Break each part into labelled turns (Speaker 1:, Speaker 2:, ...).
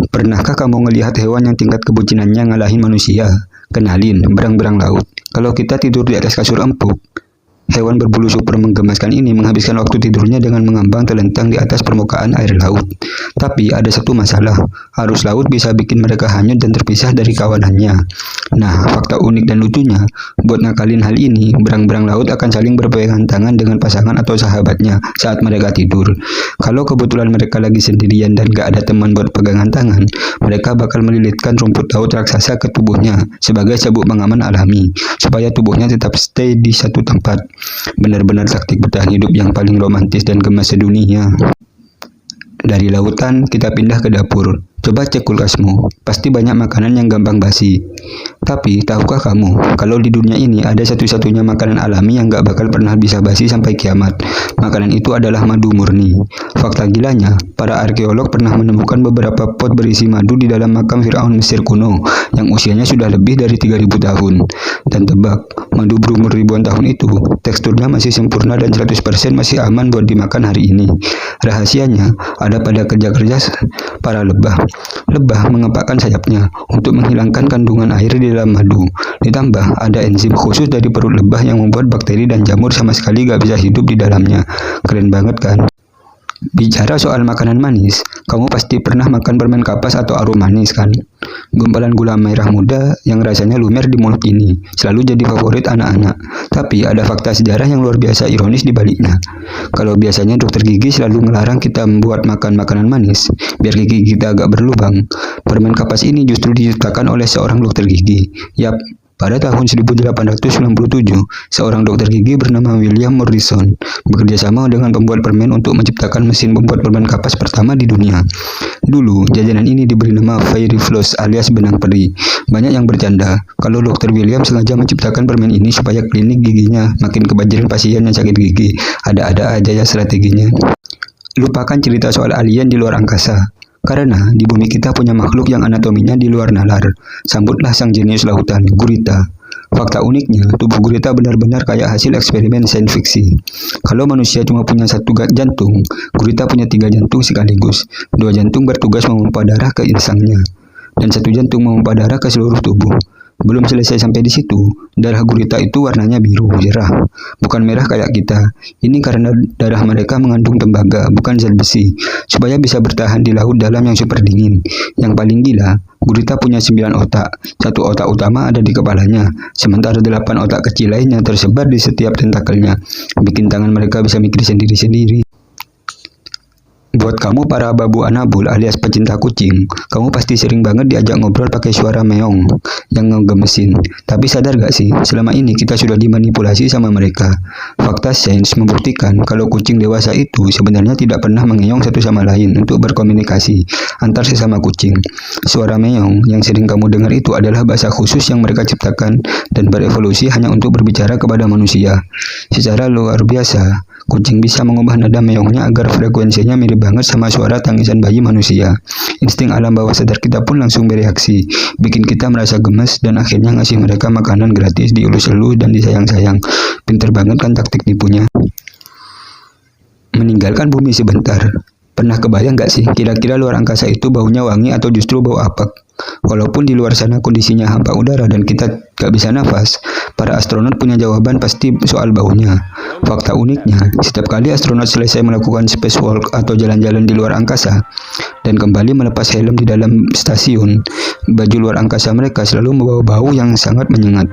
Speaker 1: Pernahkah kamu ngelihat hewan yang tingkat kebucinannya ngalahin manusia? Kenalin, berang-berang laut. Kalau kita tidur di atas kasur empuk, hewan berbulu super menggemaskan ini menghabiskan waktu tidurnya dengan mengambang telentang di atas permukaan air laut. Tapi ada satu masalah, arus laut bisa bikin mereka hanyut dan terpisah dari kawanannya. Nah, fakta unik dan lucunya, buat ngakalin hal ini, berang-berang laut akan saling berpegangan tangan dengan pasangan atau sahabatnya saat mereka tidur. Kalau kebetulan mereka lagi sendirian dan gak ada teman buat pegangan tangan, mereka bakal melilitkan rumput laut raksasa ke tubuhnya sebagai sabuk pengaman alami, supaya tubuhnya tetap stay di satu tempat. Benar-benar taktik bertahan hidup yang paling romantis dan gemas sedunia. Dari lautan, kita pindah ke dapur. Coba cek kulkasmu, pasti banyak makanan yang gampang basi. Tapi, tahukah kamu, kalau di dunia ini ada satu-satunya makanan alami yang gak bakal pernah bisa basi sampai kiamat. Makanan itu adalah madu murni. Fakta gilanya, para arkeolog pernah menemukan beberapa pot berisi madu di dalam makam Firaun Mesir kuno, yang usianya sudah lebih dari 3000 tahun. Dan tebak, madu berumur ribuan tahun itu, teksturnya masih sempurna dan 100% masih aman buat dimakan hari ini. Rahasianya, ada pada kerja-kerja para lebah. Lebah mengepakkan sayapnya untuk menghilangkan kandungan air di dalam madu. Ditambah ada enzim khusus dari perut lebah yang membuat bakteri dan jamur sama sekali gak bisa hidup di dalamnya. Keren banget kan? Bicara soal makanan manis, kamu pasti pernah makan permen kapas atau arum manis kan? Gumpalan gula merah muda yang rasanya lumer di mulut ini selalu jadi favorit anak-anak. Tapi ada fakta sejarah yang luar biasa ironis di baliknya. Kalau biasanya dokter gigi selalu melarang kita membuat makan makanan manis biar gigi kita agak berlubang, permen kapas ini justru diciptakan oleh seorang dokter gigi. Yap, pada tahun 1897, seorang dokter gigi bernama William Morrison bekerja sama dengan pembuat permen untuk menciptakan mesin pembuat permen kapas pertama di dunia. Dulu, jajanan ini diberi nama Fairy Floss alias benang peri. Banyak yang bercanda kalau dokter William sengaja menciptakan permen ini supaya klinik giginya makin kebanjiran pasien yang sakit gigi. Ada-ada aja ya strateginya. Lupakan cerita soal alien di luar angkasa. Karena di bumi kita punya makhluk yang anatominya di luar nalar. Sambutlah sang jenius lautan, gurita. Fakta uniknya, tubuh gurita benar-benar kayak hasil eksperimen sains fiksi. Kalau manusia cuma punya satu jantung, gurita punya 3 jantung sekaligus. 2 jantung bertugas memompa darah ke insangnya, dan 1 jantung memompa darah ke seluruh tubuh. Belum selesai sampai di situ, darah gurita itu warnanya biru, cerah, bukan merah kayak kita. Ini karena darah mereka mengandung tembaga, bukan zat besi, supaya bisa bertahan di laut dalam yang super dingin. Yang paling gila, gurita punya 9 otak. 1 otak utama ada di kepalanya, sementara 8 otak kecil lainnya tersebar di setiap tentakelnya, bikin tangan mereka bisa mikir sendiri-sendiri. Buat kamu para babu anabul alias pecinta kucing, kamu pasti sering banget diajak ngobrol pakai suara meong yang ngegemesin. Tapi sadar gak sih, selama ini kita sudah dimanipulasi sama mereka. Fakta sains membuktikan kalau kucing dewasa itu sebenarnya tidak pernah mengeong satu sama lain untuk berkomunikasi antar sesama kucing. Suara meong yang sering kamu dengar itu adalah bahasa khusus yang mereka ciptakan dan berevolusi hanya untuk berbicara kepada manusia. Secara luar biasa, kucing bisa mengubah nada meongnya agar frekuensinya mirip banget sama suara tangisan bayi manusia. Insting alam bawah sadar kita pun langsung bereaksi, bikin kita merasa gemes dan akhirnya ngasih mereka makanan gratis, dielus-elus dan disayang-sayang. Pinter banget kan taktik nipunya. Meninggalkan bumi sebentar. Pernah kebayang gak sih kira-kira luar angkasa itu baunya wangi atau justru bau apek? Walaupun di luar sana kondisinya hampa udara dan kita gak bisa nafas, para astronot punya jawaban pasti soal baunya. Fakta uniknya, setiap kali astronot selesai melakukan spacewalk atau jalan-jalan di luar angkasa dan kembali melepas helm di dalam stasiun, baju luar angkasa mereka selalu membawa bau yang sangat menyengat.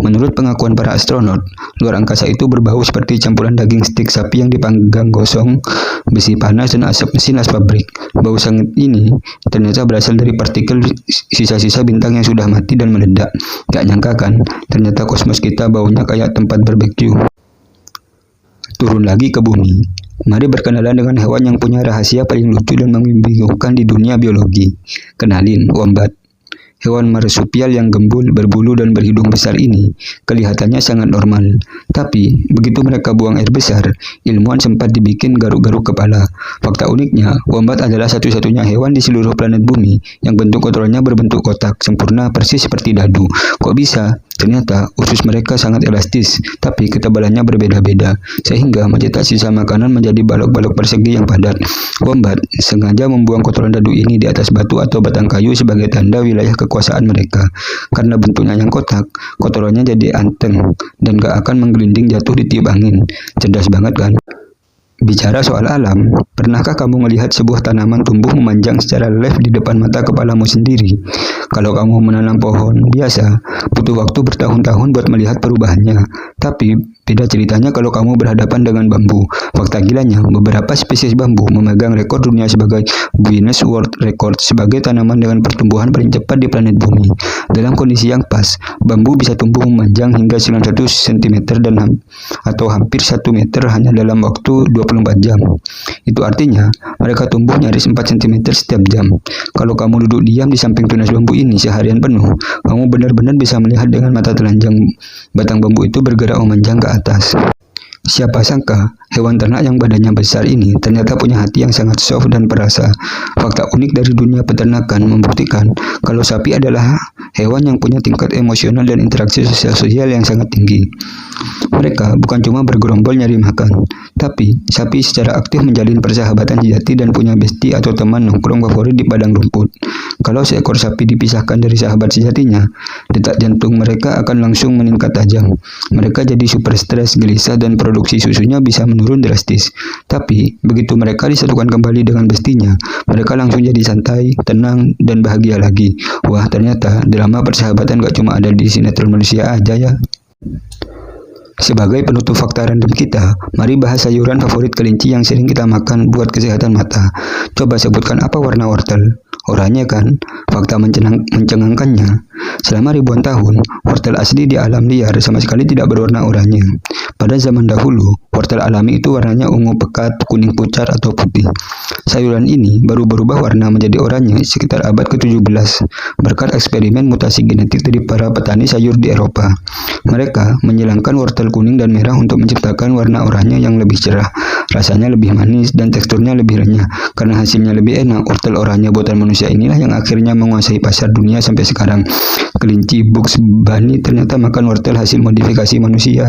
Speaker 1: Menurut pengakuan para astronot, luar angkasa itu berbau seperti campuran daging stik sapi yang dipanggang gosong, besi panas, dan asap mesin as pabrik. Bau sangat ini ternyata berasal dari partikel sisa-sisa bintang yang sudah mati dan meledak. Gak nyangka kan, ternyata kosmos kita baunya kayak tempat barbeque. Turun lagi ke bumi. Mari berkenalan dengan hewan yang punya rahasia paling lucu dan membingungkan di dunia biologi. Kenalin, wombat. Hewan marsupial yang gembul, berbulu, dan berhidung besar ini kelihatannya sangat normal. Tapi, begitu mereka buang air besar, ilmuwan sempat dibikin garuk-garuk kepala. Fakta uniknya, wombat adalah satu-satunya hewan di seluruh planet bumi yang bentuk kotorannya berbentuk kotak, sempurna persis seperti dadu. Kok bisa? Ternyata usus mereka sangat elastis, tapi ketebalannya berbeda-beda, sehingga mencetak sisa makanan menjadi balok-balok persegi yang padat. Wombat sengaja membuang kotoran dadu ini di atas batu atau batang kayu sebagai tanda wilayah kekuasaan mereka. Karena bentuknya yang kotak, kotorannya jadi anteng dan gak akan menggelinding jatuh di tiup angin. Cerdas banget kan? Bicara soal alam, pernahkah kamu melihat sebuah tanaman tumbuh memanjang secara live di depan mata kepalamu sendiri? Kalau kamu menanam pohon biasa, butuh waktu bertahun-tahun buat melihat perubahannya. Tapi beda ceritanya kalau kamu berhadapan dengan bambu. Fakta gilanya, beberapa spesies bambu memegang rekor dunia sebagai Guinness World Record sebagai tanaman dengan pertumbuhan paling cepat di planet bumi. Dalam kondisi yang pas, bambu bisa tumbuh memanjang hingga 91 cm atau hampir 1 meter hanya dalam waktu 24 jam. Itu artinya mereka tumbuh nyaris 4 cm setiap jam. Kalau kamu duduk diam di samping tunas bambu ini seharian penuh, kamu benar-benar bisa melihat dengan mata telanjang batang bambu itu bergerak memanjang ke atas. Siapa sangka, hewan ternak yang badannya besar ini ternyata punya hati yang sangat soft dan perasa. Fakta unik dari dunia peternakan membuktikan kalau sapi adalah hewan yang punya tingkat emosional dan interaksi sosial yang sangat tinggi. Mereka bukan cuma bergerombol nyari makan, tapi sapi secara aktif menjalin persahabatan sejati dan punya bestie atau teman nongkrong favorit di padang rumput. Kalau seekor sapi dipisahkan dari sahabat sejatinya, detak jantung mereka akan langsung meningkat tajam. Mereka jadi super stres, gelisah, dan produksi susunya bisa menurun drastis. Tapi, begitu mereka disatukan kembali dengan bestinya, mereka langsung jadi santai, tenang, dan bahagia lagi. Wah, ternyata drama persahabatan gak cuma ada di sinetron manusia aja ya. Sebagai penutup fakta random kita, mari bahas sayuran favorit kelinci yang sering kita makan buat kesehatan mata. Coba sebutkan apa warna wortel? Oranye kan? Fakta mencengangkannya. Selama ribuan tahun, wortel asli di alam liar sama sekali tidak berwarna oranye. Pada zaman dahulu, wortel alami itu warnanya ungu pekat, kuning pucat, atau putih. Sayuran ini baru berubah warna menjadi oranye sekitar abad ke-17 berkat eksperimen mutasi genetik dari para petani sayur di Eropa. Mereka menyilangkan wortel kuning dan merah untuk menciptakan warna oranye yang lebih cerah, rasanya lebih manis, dan teksturnya lebih renyah. Karena hasilnya lebih enak, wortel oranye buatan manusia inilah yang akhirnya menguasai pasar dunia sampai sekarang. Kelinci Bugs Bunny ternyata makan wortel hasil modifikasi manusia.